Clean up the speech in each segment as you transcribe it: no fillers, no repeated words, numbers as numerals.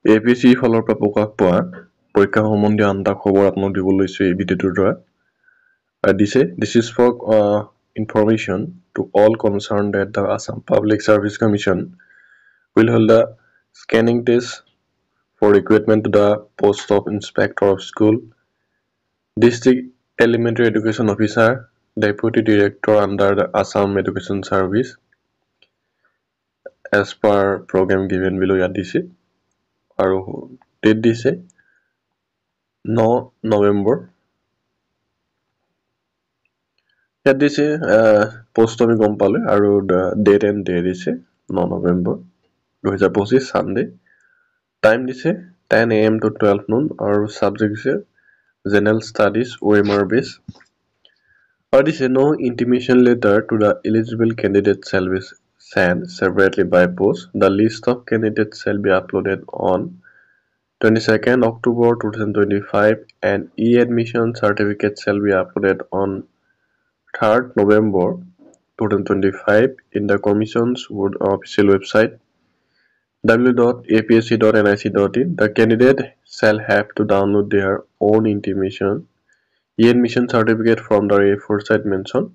APSC ফলৰ পৰা প্ৰকাশ পোৱা পৰীক্ষা সম্বন্ধীয় আনটা খবৰ আপোনাক দিব লৈছো এই ভিডিঅ'টোৰ দ্বাৰা দিছে this is for information to all concerned that the Assam Public Service Commission will hold the scanning test for recruitment to the post of Inspector of School, District Elementary Education Officer, Deputy Director under the Assam Education Service as per program given below ইয়াত দিছে আৰু date দিছে 9 নৱেম্বৰ ইয়াত দিছে post আমি গম পালে আৰু ডেট এণ্ড ডে দিছে 9 নৱেম্বৰ 2025 সানডে টাইম দিছে 10 AM to 12 noon আৰু সাবজেক্ট দিছে General Studies OMR base or this no intimation letter to the eligible candidate shall be sent separately by post. The list of candidates shall be uploaded on 22nd October 2025 and e-admission certificate shall be uploaded on 3rd November 2025 in the Commission's official website www.apsc.nic.in. The candidate shall have to download their own intimation e-admission certificate from the aforesaid mentioned.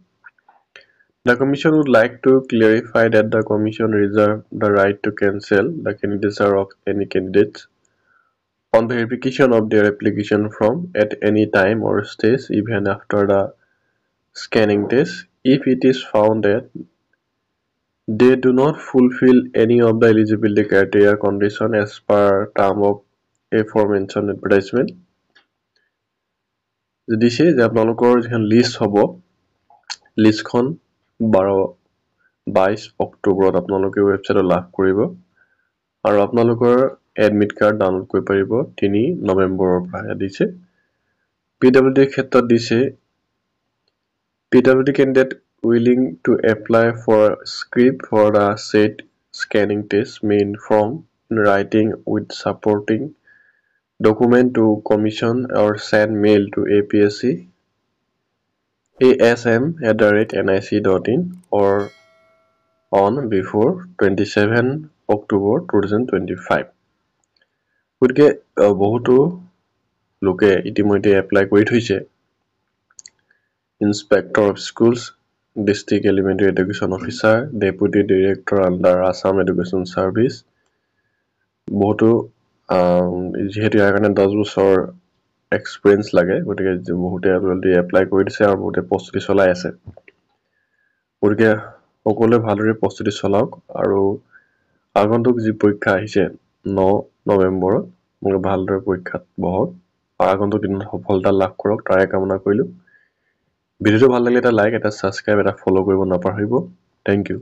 The Commission would like to clarify that the Commission reserves the right to cancel the candidature of any candidates on verification of their application form at any time or stage even after the scanning test if it is found that they do not fulfill any of the eligibility criteria condition as per term of aforementioned advertisement. দিছে যে আপোনালোকৰ যেন list হ'ব লিষ্টখন 22 অক্টোবৰত আপোনালোকে ওয়েবসাইটত লাভ কৰিব আৰু আপোনালোকৰ এডমিট কাৰ্ড ডাউনলোড কৰিব পাৰিব 3 নৱেম্বৰৰ পৰা দিছে PWD ক্ষেত্ৰত দিছে PWD candidate willing to apply for script for the said scanning test may inform in writing with supporting document to Commission or send mail to APSC asm@nic.in or on before 27 October 2025 গতিকে বহুতো লোকে ইতিমধ্যে apply কৰি থৈছে Inspector of Schools, District Elementary Education Officer, Deputy Director under Assam Education Service বহুতো যেহেতু ইয়াৰ কাৰণে 10 বছৰ এক্সপেৰিয়েন্স লাগে গতিকে বহুতে অলৰেডি এপ্লাই কৰি দিছে আৰু বহুতে প্ৰস্তুতি চলাই আছে গতিকে সকলোৱে ভালদৰে প্ৰস্তুতি চলাওক আৰু আগন্তুক যি পৰীক্ষা আহিছে 9 নৱেম্বৰত মই ভালদৰে পৰীক্ষাত বহক আগন্তুক দিনত সফলতা লাভ কৰক তাৰে কামনা কৰিলো ভিডিওটো ভাল লাগিলে এটা লাইক এটা সাবস্ক্ৰাইব এটা ফলো কৰিব নাপাহৰিব থ্যাংক ইউ